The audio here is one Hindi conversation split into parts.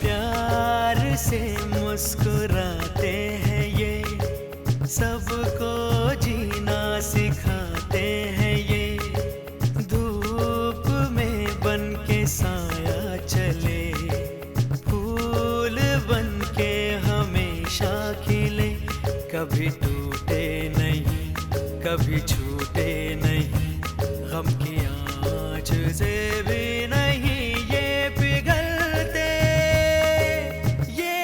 प्यार से मुस्कुराते हैं ये, सबको जीना सिखाते हैं ये। धूप में बन के साया चले, फूल बन के हमेशा खिले। कभी टूटे नहीं, कभी छूटे नहीं, गम की आँच से भी नहीं ये पिघलते। ये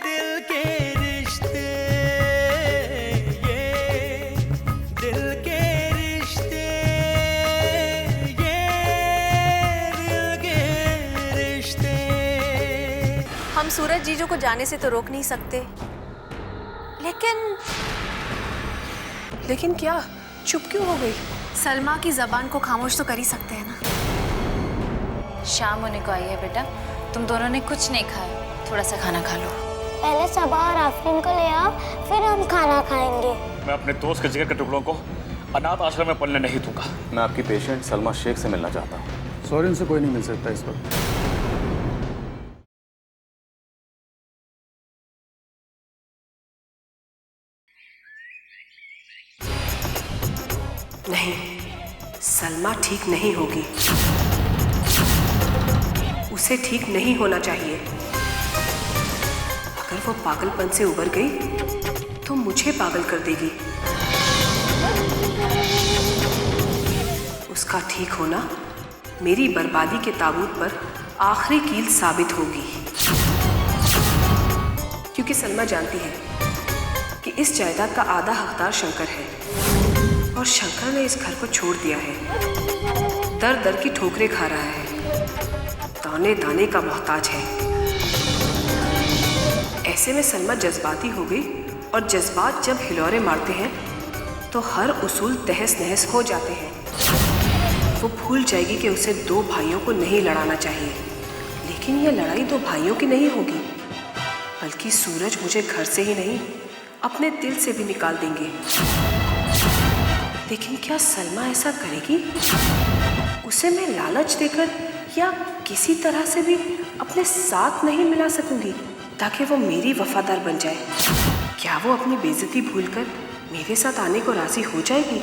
दिल के रिश्ते, ये दिल के रिश्ते, ये दिल के रिश्ते। हम सूरज जीजू को जाने से तो रोक नहीं सकते, लेकिन क्या? चुप क्यों हो गई? सलमा की जबान को खामोश तो कर ही सकते हैं ना। शाम होने को आई है बेटा, तुम दोनों ने कुछ नहीं खाया, थोड़ा सा खाना खा लो। पहले सबा और आफरीन को ले आओ, फिर हम खाना खाएंगे। मैं अपने दोस्त के जिगर के टुकड़ों को अनाथ आश्रम में पलने नहीं दूंगा। मैं आपकी पेशेंट सलमा शेख से मिलना चाहता हूँ। सॉरी, उनसे कोई नहीं मिल सकता इस वक्त। नहीं, सलमा ठीक नहीं होगी। उसे ठीक नहीं होना चाहिए। अगर वो पागलपन से उबर गई तो मुझे पागल कर देगी। उसका ठीक होना मेरी बर्बादी के ताबूत पर आखिरी कील साबित होगी। क्योंकि सलमा जानती है कि इस जायदाद का आधा हकदार शंकर है और शंकर ने इस घर को छोड़ दिया है। दर दर की ठोकरें खा रहा है, दाने दाने का मोहताज है। ऐसे में सलमा जज्बाती हो गई और जज्बात जब हिलोरे मारते हैं तो हर उसूल तहस नहस हो जाते हैं। वो भूल जाएगी कि उसे दो भाइयों को नहीं लड़ाना चाहिए, लेकिन ये लड़ाई दो भाइयों की नहीं होगी, बल्कि सूरज मुझे घर से ही नहीं अपने दिल से भी निकाल देंगे। लेकिन क्या सलमा ऐसा करेगी? उसे मैं लालच देकर या किसी तरह से भी अपने साथ नहीं मिला सकूंगी ताकि वो मेरी वफादार बन जाए। क्या वो अपनी बेइज्जती भूलकर मेरे साथ आने को राजी हो जाएगी?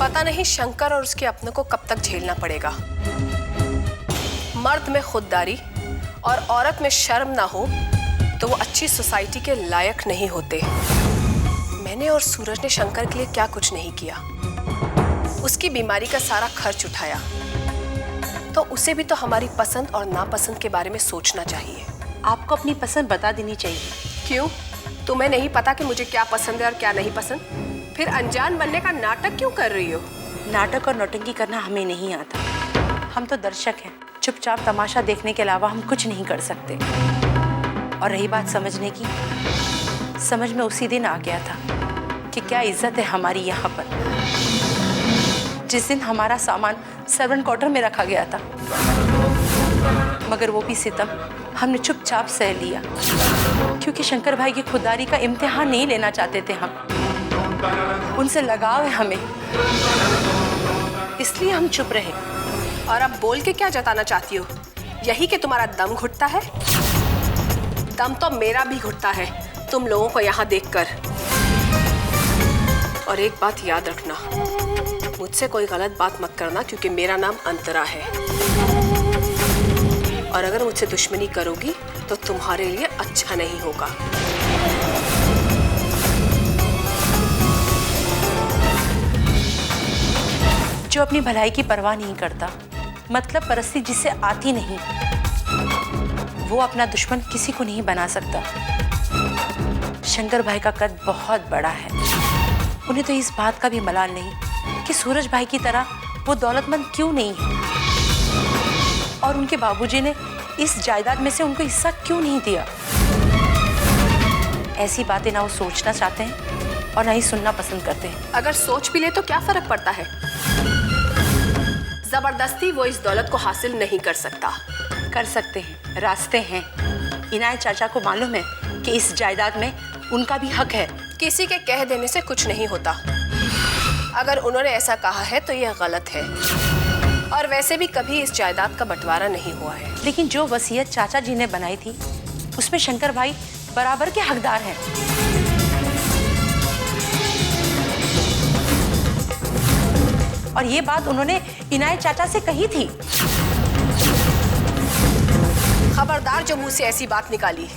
पता नहीं शंकर और उसके अपनों को कब तक झेलना पड़ेगा। मर्द में खुददारी और औरत में शर्म ना हो तो वो अच्छी सोसाइटी के लायक नहीं होते। मैंने और सूरज ने शंकर के लिए क्या कुछ नहीं किया। उसकी बीमारी का सारा खर्च उठाया, तो उसे भी तो हमारी पसंद और नापसंद के बारे में सोचना चाहिए। आपको अपनी पसंद बता देनी चाहिए। क्यों? तुम्हें नहीं पता कि मुझे क्या पसंद है और क्या नहीं पसंद? फिर अनजान बनने का नाटक क्यों कर रही हो? नाटक और नौटंकी करना हमें नहीं आता। हम तो दर्शक हैं, चुपचाप तमाशा देखने के अलावा हम कुछ नहीं कर सकते। और रही बात समझने की, समझ में उसी दिन आ गया था कि क्या इज्जत है हमारी यहाँ पर। जिस दिन हमारा सामान सर्वेंट क्वार्टर में रखा गया था, मगर वो भी सितम हमने चुपचाप सह लिया, क्योंकि शंकर भाई की खुददारी का इम्तिहान नहीं लेना चाहते थे हम। उनसे लगाव है हमें, इसलिए हम चुप रहे। और अब बोल के क्या जताना चाहती हो? यही कि तुम्हारा दम घुटता है? दम तो मेरा भी घुटता है तुम लोगों को यहाँ देखकर। और एक बात याद रखना, मुझसे कोई गलत बात मत करना, क्योंकि मेरा नाम अंतरा है। और अगर मुझसे दुश्मनी करोगी तो तुम्हारे लिए अच्छा नहीं होगा। जो अपनी भलाई की परवाह नहीं करता, मतलब परस्ती जिसे आती नहीं, वो अपना दुश्मन किसी को नहीं बना सकता। शंकर भाई का कद बहुत बड़ा है, उन्हें तो इस बात का भी मलाल नहीं कि सूरज भाई की तरह वो दौलतमंद क्यों नहीं है, और उनके बाबूजी ने इस जायदाद में से उनको हिस्सा क्यों नहीं दिया। ऐसी बातें ना वो सोचना चाहते हैं और ना ही सुनना पसंद करते हैं। अगर सोच भी ले तो क्या फर्क पड़ता है? जबरदस्ती वो इस दौलत को हासिल नहीं कर सकता। कर सकते हैं, रास्ते हैं। इनायत चाचा को मालूम है कि इस जायदाद में उनका भी हक है। किसी के कह देने से कुछ नहीं होता। अगर उन्होंने ऐसा कहा है तो यह गलत है, और वैसे भी कभी इस जायदाद का बंटवारा नहीं हुआ है। लेकिन जो वसीयत चाचा जी ने बनाई थी उसमें शंकर भाई बराबर के हकदार हैं। और ये बात उन्होंने इनायत चाचा से कही थी। खबरदार जो मुंह से ऐसी बात निकाली।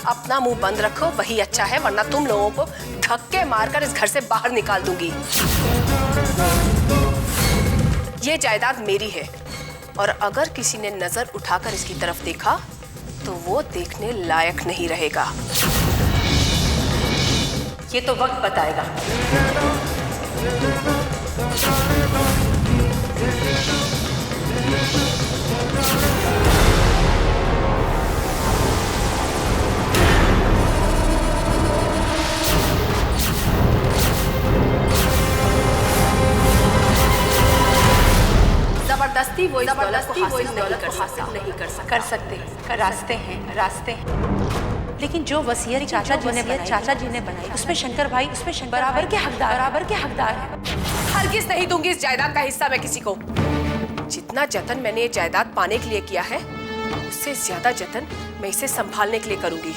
अपना मुंह बंद रखो, वही अच्छा है, वरना तुम लोगों को धक्के मारकर इस घर से बाहर निकाल दूंगी। ये जायदाद मेरी है, और अगर किसी ने नजर उठाकर इसकी तरफ देखा तो वो देखने लायक नहीं रहेगा। ये तो वक्त बताएगा। जबरदस्ती वो इस दौलत को हासिल नहीं कर सकता। कर सकते हैं, रास्ते हैं। लेकिन जो वसीयत चाचा जी ने बनाई उसमें शंकर भाई बराबर के हकदार हैं। हरगिज़ नहीं दूंगी इस जायदाद का हिस्सा मैं किसी को। जितना जतन मैंने ये जायदाद पाने के लिए किया है, उससे ज्यादा जतन मैं इसे संभालने के लिए करूंगी।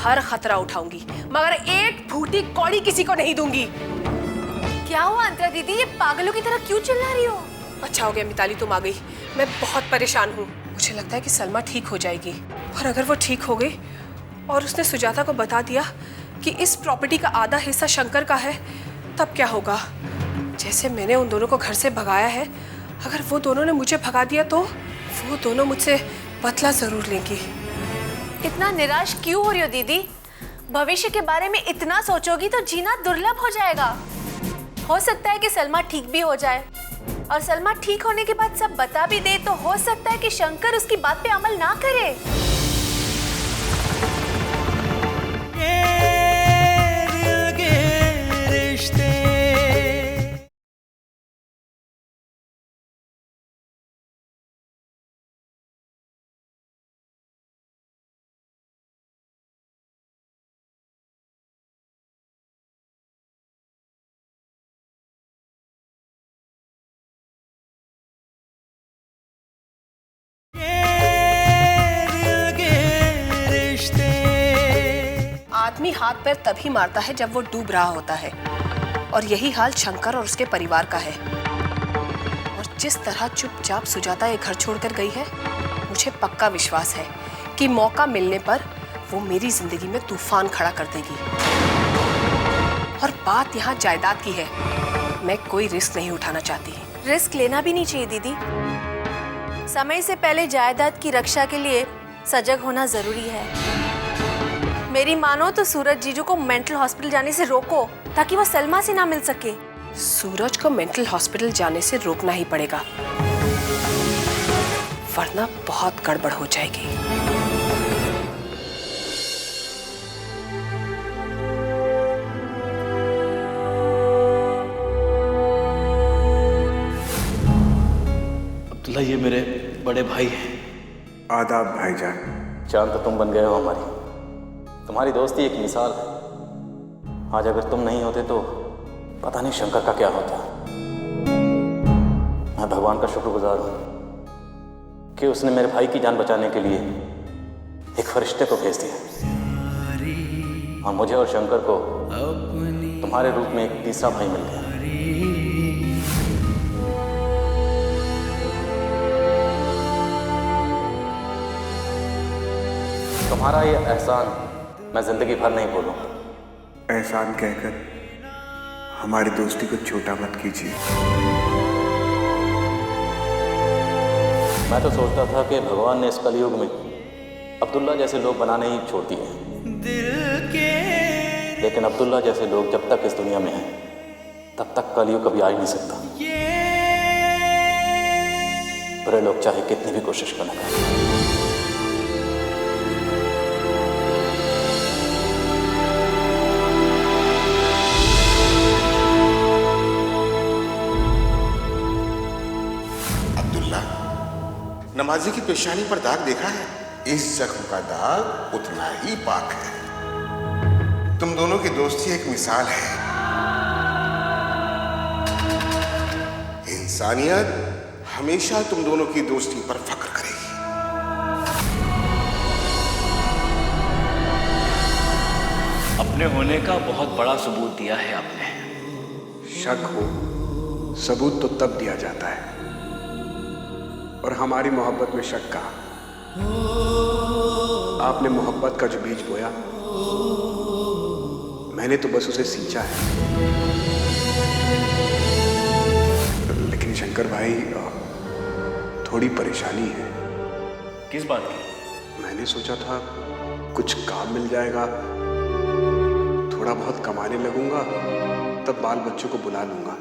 हर खतरा उठाऊंगी, मगर एक फूटी कौड़ी किसी को नहीं दूंगी। क्या हुआ अंतरा दीदी, ये पागलों की तरह क्यों चिल्ला रही हो? अच्छा हो गया मिताली तुम आ गई। मैं बहुत परेशान हूँ। मुझे लगता है कि सलमा ठीक हो जाएगी, और अगर वो ठीक हो गई और उसने सुजाता को बता दिया कि इस प्रॉपर्टी का आधा हिस्सा शंकर का है, तब क्या होगा? जैसे मैंने उन दोनों को घर से भगाया है, अगर वो दोनों ने मुझे भगा दिया तो वो दोनों मुझसे बदला जरूर लेंगी। इतना निराश क्यों हो रही हो दीदी? भविष्य के बारे में इतना सोचोगी तो जीना दुर्लभ हो जाएगा। हो सकता है कि सलमा ठीक भी हो जाए, और सलमा ठीक होने के बाद सब बता भी दे तो हो सकता है कि शंकर उसकी बात पे अमल ना करे। आदमी हाथ पैर तभी मारता है जब वो डूब रहा होता है, और यही हाल शंकर और उसके परिवार का है। और जिस तरह चुपचाप सुजाता ये घर छोड़कर गई है, मुझे पक्का विश्वास है कि मौका मिलने पर वो मेरी जिंदगी में तूफान खड़ा कर देगी। और बात यहाँ जायदाद की है, मैं कोई रिस्क नहीं उठाना चाहती। रिस्क लेना भी नहीं चाहिए दीदी। समय से पहले जायदाद की रक्षा के लिए सजग होना जरूरी है। मेरी मानो तो सूरज जीजू को मेंटल हॉस्पिटल जाने से रोको, ताकि वो सलमा से ना मिल सके। सूरज को मेंटल हॉस्पिटल जाने से रोकना ही पड़ेगा, वरना बहुत गड़बड़ हो जाएगी। अब्दुल्ला, ये मेरे बड़े भाई हैं। आदाब भाईजान। चांद तो तुम बन गए हो हमारी। तुम्हारी दोस्ती एक मिसाल है। आज अगर तुम नहीं होते तो पता नहीं शंकर का क्या होता। मैं भगवान का शुक्रगुजार हूं कि उसने मेरे भाई की जान बचाने के लिए एक फरिश्ते को भेज दिया, और मुझे और शंकर को तुम्हारे रूप में एक तीसरा भाई मिल गया। तुम्हारा ये एहसान मैं जिंदगी भर नहीं भूलूंगा। एहसान कहकर हमारी दोस्ती को छोटा मत कीजिए। मैं तो सोचता था कि भगवान ने इस कलयुग में अब्दुल्ला जैसे लोग बनाने ही छोड़ दिए हैं, लेकिन अब्दुल्ला जैसे लोग जब तक इस दुनिया में हैं तब तक कलयुग कभी आ ही नहीं सकता। बुरे लोग चाहे कितनी भी कोशिश करें। नमाजी की पेशानी पर दाग देखा है? इस जख्म का दाग उतना ही पाक है। तुम दोनों की दोस्ती एक मिसाल है। इंसानियत हमेशा तुम दोनों की दोस्ती पर फख्र करेगी। अपने होने का बहुत बड़ा सबूत दिया है आपने। शक हो सबूत तो तब दिया जाता है, और हमारी मोहब्बत में शक कहा। आपने मोहब्बत का जो बीज बोया, मैंने तो बस उसे सींचा है। लेकिन शंकर भाई, थोड़ी परेशानी है। किस बात की? मैंने सोचा था कुछ काम मिल जाएगा, थोड़ा बहुत कमाने लगूंगा, तब बाल बच्चों को बुला लूंगा।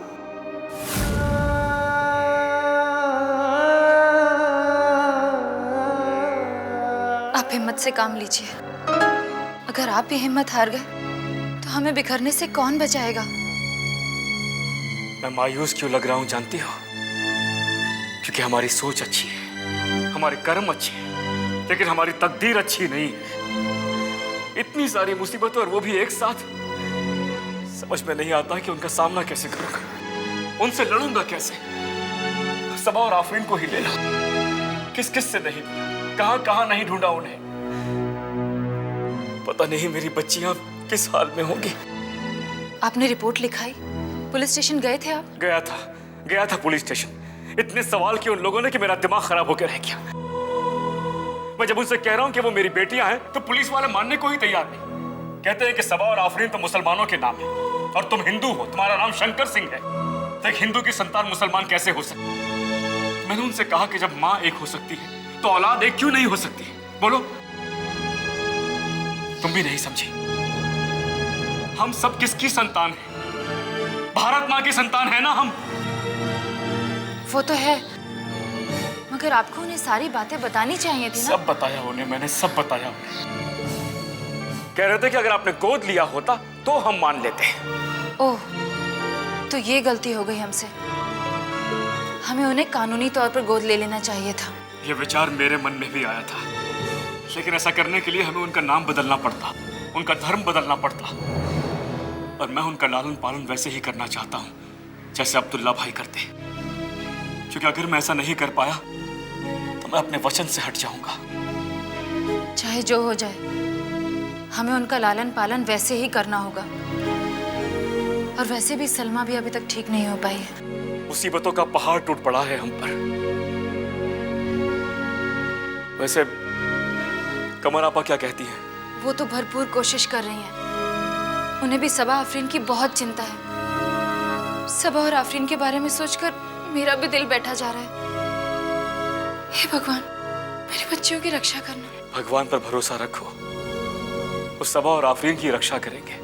आप हिम्मत से काम लीजिए। अगर आप ही हिम्मत हार गए तो हमें बिखरने से कौन बचाएगा? मैं मायूस क्यों लग रहा हूं जानती हो? क्योंकि हमारी सोच अच्छी है, हमारे कर्म अच्छे हैं, लेकिन हमारी तकदीर अच्छी नहीं है। इतनी सारी मुसीबतें और वो भी एक साथ। समझ में नहीं आता कि उनका सामना कैसे करूंगा, उनसे लड़ूंगा कैसे। सबा और आफरीन को ही ले लो, किस किस से नहीं, कहां कहां नहीं ढूंढा उन्हें। पता नहीं मेरी बच्चियां किस हाल में होंगी। आपने रिपोर्ट लिखाई? पुलिस स्टेशन गए थे आप? गया था पुलिस स्टेशन। इतने सवाल किए उन लोगों ने कि मेरा दिमाग खराब होकर रह गया। मैं जब उनसे कह रहा हूं कि वो मेरी बेटियां हैं, तो पुलिस वाले मानने को ही तैयार नहीं। कहते हैं कि सबा और आफरीन तो मुसलमानों के नाम है और तुम हिंदू हो, तुम्हारा नाम शंकर सिंह है। तो एक हिंदू की संतान मुसलमान कैसे हो सकती? मैंने उनसे कहा कि जब माँ एक हो सकती है तो औलाद एक क्यों नहीं हो सकती? बोलो, तुम भी नहीं समझी। हम सब किसकी संतान हैं? भारत माँ की संतान है ना हम। वो तो है, मगर आपको उन्हें सारी बातें बतानी चाहिए थी ना। सब बताया उन्हें, मैंने सब बताया उन्हें। कह रहे थे कि अगर आपने गोद लिया होता तो हम मान लेते। ओह, तो ये गलती हो गई हमसे। हमें उन्हें कानूनी तौर पर गोद ले लेना चाहिए था। ये विचार मेरे मन में भी आया था, लेकिन ऐसा करने के लिए हमें उनका नाम बदलना पड़ता, उनका धर्म बदलना पड़ता। और मैं उनका लालन पालन वैसे ही करना चाहता हूँ जैसे अब्दुल्ला भाई करते, क्योंकि अगर मैं ऐसा नहीं कर पाया तो मैं अपने वचन से हट जाऊंगा। चाहे जो हो जाए, हमें उनका लालन पालन वैसे ही करना होगा। और वैसे भी सलमा भी अभी तक ठीक नहीं हो पाई है। मुसीबतों का पहाड़ टूट पड़ा है हम पर। वैसे कमर आपा क्या कहती हैं? वो तो भरपूर कोशिश कर रही हैं। उन्हें भी सबा आफरीन की बहुत चिंता है। सबा और आफरीन के बारे में सोचकर मेरा भी दिल बैठा जा रहा है। हे भगवान, मेरे बच्चियों की रक्षा करना। भगवान पर भरोसा रखो, वो सबा और आफरीन की रक्षा करेंगे।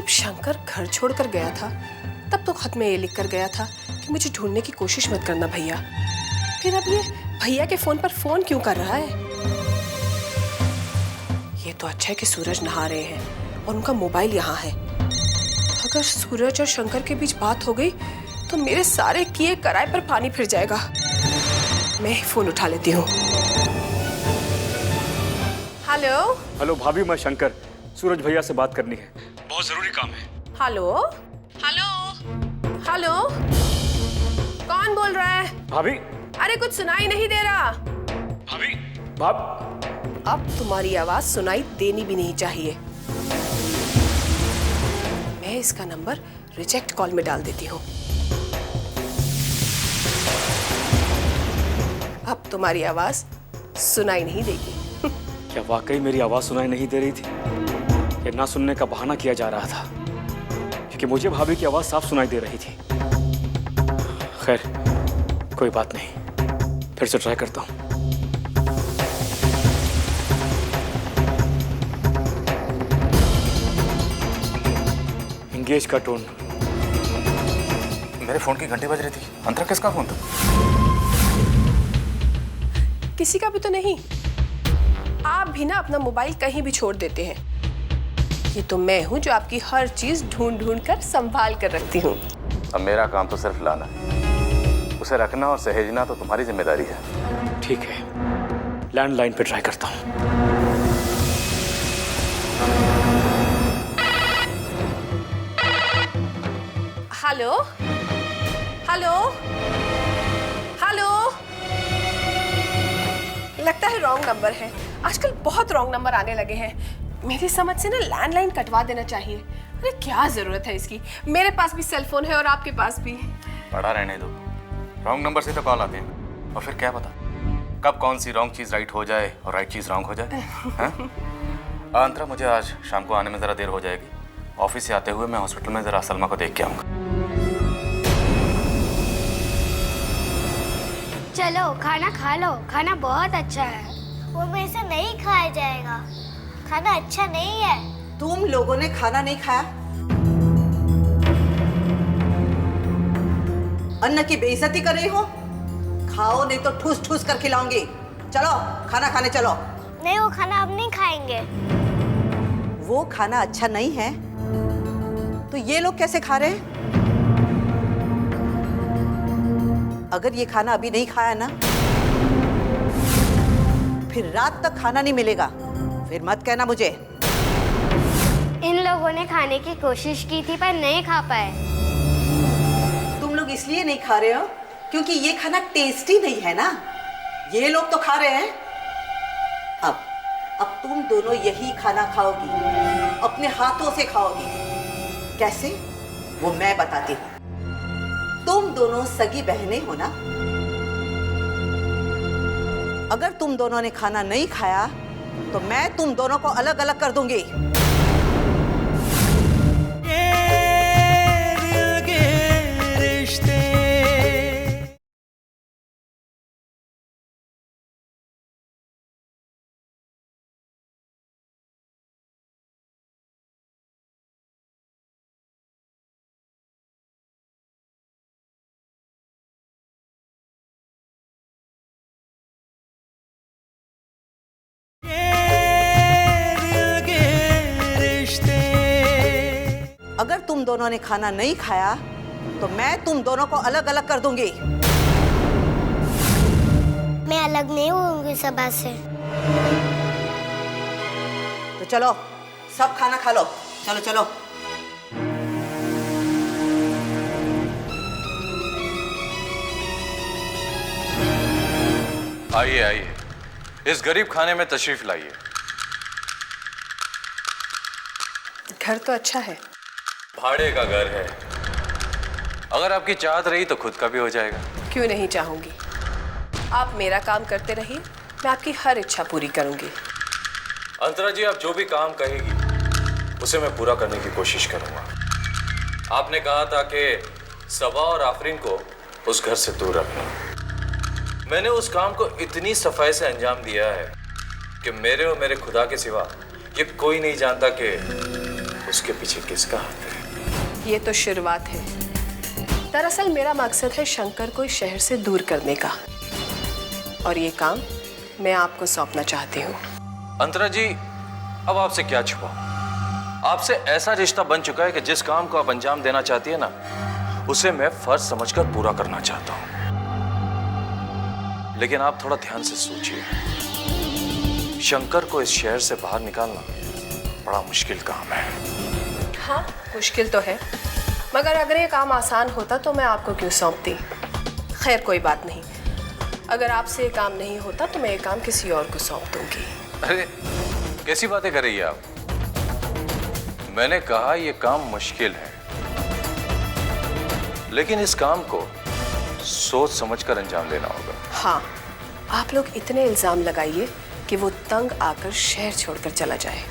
शंकर घर छोड़कर गया था तब तो खत में ये लिख कर गया था कभी मुझे ढूंढने की कोशिश मत करना भैया। फिर अब ये भैया के फोन पर फोन क्यों कर रहा है? ये तो अच्छा है कि सूरज नहा रहे हैं और उनका मोबाइल यहाँ है। अगर सूरज और शंकर के बीच बात हो गई तो मेरे सारे किए कराए पर पानी फिर जाएगा। मैं फोन उठा लेती हूँ। हेलो हेलो भाभी, मैं शंकर, सूरज भैया से बात करनी है, बहुत जरूरी काम है। हेलो हेलो हेलो, कौन बोल रहा है? भाभी। अरे कुछ सुनाई नहीं दे रहा। भाभी अब तुम्हारी आवाज सुनाई देनी भी नहीं चाहिए। मैं इसका नंबर रिजेक्ट कॉल में डाल देती हूँ। अब तुम्हारी आवाज सुनाई नहीं देगी। क्या वाकई मेरी आवाज सुनाई नहीं दे रही थी? या ना सुनने का बहाना किया जा रहा था? क्योंकि मुझे भाभी की आवाज साफ सुनाई दे रही थी। खैर कोई बात नहीं, फिर से ट्राई करता हूँ। एंगेज का टोन। मेरे फोन की घंटी बज रही थी। अंतरा किसका फोन था? किसी का भी तो नहीं। आप भी ना अपना मोबाइल कहीं भी छोड़ देते हैं। ये तो मैं हूँ जो आपकी हर चीज ढूंढ ढूंढ कर संभाल कर रखती हूँ। अब मेरा काम तो सिर्फ लाना है, उसे रखना और सहेजना तो तुम्हारी जिम्मेदारी है। ठीक है, लैंडलाइन पे ट्राई करता हूँ। हेलो हेलो हेलो, लगता है रॉन्ग नंबर है। आजकल बहुत रॉन्ग नंबर आने लगे हैं। मेरी समझ से ना लैंडलाइन कटवा देना चाहिए। अरे क्या जरूरत है इसकी? मेरे पास भी सेल फोन है और आपके पास भी। पढ़ा रहने दो, रॉन्ग नंबर से तो कॉल आते हैं और फिर क्या पता कब कौन सी रॉन्ग चीज़ राइट हो जाए और राइट चीज़ रॉन्ग हो जाए। अंतरा, मुझे आज शाम को आने में ज़रा देर हो जाएगी। ऑफिस से आते हुए मैं हॉस्पिटल में ज़रा सलमा को देख के आऊँगा। चलो खाना खा लो, खाना बहुत अच्छा है। वो मेरे से नहीं खाया जाएगा, खाना अच्छा नहीं है। तुम लोगों ने खाना नहीं खाया? अन्न की बेइज्जती कर रही हो? खाओ नहीं तो ठूस ठूस कर खिलाऊंगी। चलो खाना खाने चलो। नहीं, वो खाना अब नहीं खाएंगे। वो खाना अच्छा नहीं है तो ये लोग कैसे खा रहे हैं? अगर ये खाना अभी नहीं खाया ना, फिर रात तक खाना नहीं मिलेगा। फिर मत कहना मुझे। इन लोगों ने खाने की कोशिश की थी पर नहीं खा पाए। तुम लोग इसलिए नहीं खा रहे हो क्योंकि ये खाना टेस्टी नहीं है ना। ये लोग तो खा रहे हैं। अब तुम दोनों यही खाना खाओगी, अपने हाथों से खाओगी। कैसे? वो मैं बताती हूँ। तुम दोनों सगी बहनें हो ना। अगर तुम दोनों ने खाना नहीं खाया तो मैं तुम दोनों को अलग अलग कर दूंगी। अगर तुम दोनों ने खाना नहीं खाया तो मैं तुम दोनों को अलग अलग कर दूंगी। मैं अलग नहीं होंगी सबा से। तो चलो सब खाना खा लो। चलो चलो। आइए आइए, इस गरीब खाने में तशरीफ लाइए। घर तो अच्छा है। भाड़े का घर है। अगर आपकी चाहत रही तो खुद का भी हो जाएगा। क्यों नहीं चाहूंगी? आप मेरा काम करते रहिए, मैं आपकी हर इच्छा पूरी करूंगी। अंतरा जी, आप जो भी काम कहेगी उसे मैं पूरा करने की कोशिश करूंगा। आपने कहा था कि सबा और आफरीन को उस घर से दूर रखना। मैंने उस काम को इतनी सफाई से अंजाम दिया है कि मेरे और मेरे खुदा के सिवा ये कोई नहीं जानता कि उसके पीछे किसका हाथ है। ये तो शुरुआत है, दरअसल मेरा मकसद है शंकर को इस शहर से दूर करने का, और ये काम मैं आपको सौंपना चाहती हूँ। अंतरा जी, अब आपसे क्या छुपा? आपसे ऐसा रिश्ता बन चुका है कि जिस काम को आप अंजाम देना चाहती है ना, उसे मैं फर्ज समझकर पूरा करना चाहता हूँ। लेकिन आप थोड़ा ध्यान से सोचिए, शंकर को इस शहर से बाहर निकालना बड़ा मुश्किल काम है। हाँ, मुश्किल तो है, मगर अगर ये काम आसान होता तो मैं आपको क्यों सौंपती। खैर कोई बात नहीं, अगर आपसे ये काम नहीं होता तो मैं ये काम किसी और को सौंप दूंगी। अरे कैसी बातें कर रही है आप? मैंने कहा ये काम मुश्किल है, लेकिन इस काम को सोच समझकर अंजाम देना होगा। हाँ, आप लोग इतने इल्जाम लगाइए कि वो तंग आकर शहर छोड़कर चला जाए।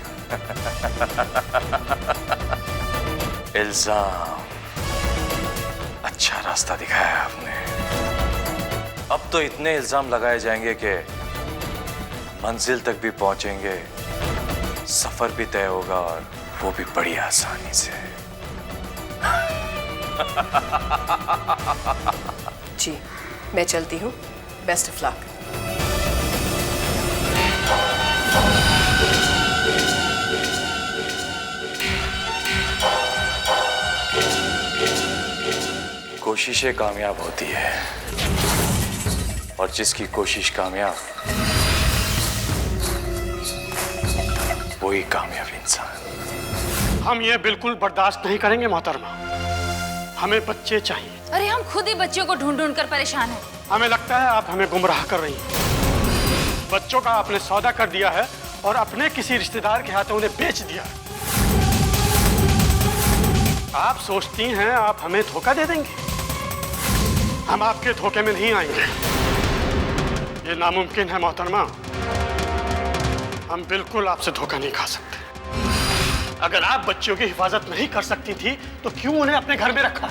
इल्जाम? अच्छा रास्ता दिखाया आपने। अब तो इतने इल्जाम लगाए जाएंगे कि मंजिल तक भी पहुंचेंगे, सफर भी तय होगा, और वो भी बड़ी आसानी से। जी, मैं चलती हूँ। Best of luck. कोशिशें कामयाब होती है, और जिसकी कोशिश कामयाब, वही कामयाब इंसान। हम ये बिल्कुल बर्दाश्त नहीं करेंगे मोहतरमा, हमें बच्चे चाहिए। अरे हम खुद ही बच्चों को ढूंढ ढूंढ कर परेशान हैं। हमें लगता है आप हमें गुमराह कर रही हैं। बच्चों का आपने सौदा कर दिया है और अपने किसी रिश्तेदार के हाथों उन्हें बेच दिया है। आप सोचती हैं आप हमें धोखा दे देंगे? हम आपके धोखे में नहीं आएंगे, ये नामुमकिन है मोहतरमा। हम बिल्कुल आपसे धोखा नहीं खा सकते। अगर आप बच्चों की हिफाजत नहीं कर सकती थी तो क्यों उन्हें अपने घर में रखा?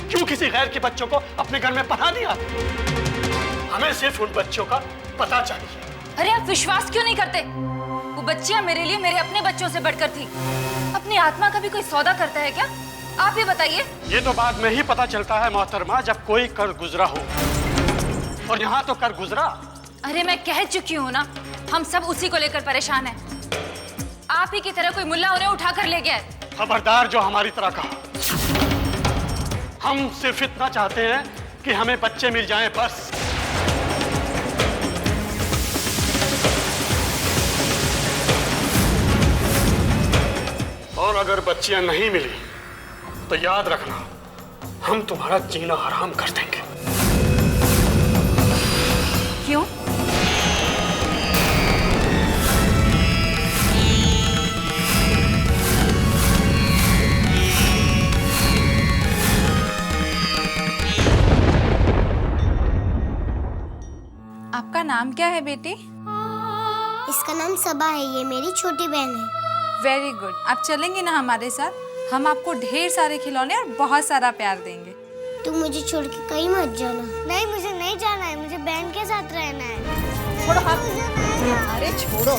क्यों किसी गैर के बच्चों को अपने घर में पढ़ा दिया? हमें सिर्फ उन बच्चों का पता चाहिए। अरे आप विश्वास क्यों नहीं करते? वो बच्चियां मेरे लिए मेरे अपने बच्चों से बढ़कर थी। अपनी आत्मा का भी कोई सौदा करता है क्या? आप ही बताइए। ये तो बाद में ही पता चलता है मोहतरमा, जब कोई कर गुजरा हो, और यहाँ तो कर गुजरा। अरे मैं कह चुकी हूँ ना, हम सब उसी को लेकर परेशान हैं। आप ही की तरह कोई मुल्ला उन्हें उठाकर ले गया है। खबरदार जो हमारी तरह कहा। हम सिर्फ इतना चाहते हैं कि हमें बच्चे मिल जाएं, बस। और अगर बच्चियां नहीं मिली तो याद रखना, हम तुम्हारा जीना हराम कर देंगे। क्यों? आपका नाम क्या है बेटी? इसका नाम सबा है, ये मेरी छोटी बहन है। Very good. आप चलेंगे ना हमारे साथ? हम आपको ढेर सारे खिलौने और बहुत सारा प्यार देंगे। तुम मुझे छोड़ के कहीं मत जाना। नहीं, मुझे नहीं जाना है, मुझे बहन के साथ रहना है। छोड़ो हाथ। अरे छोड़ो।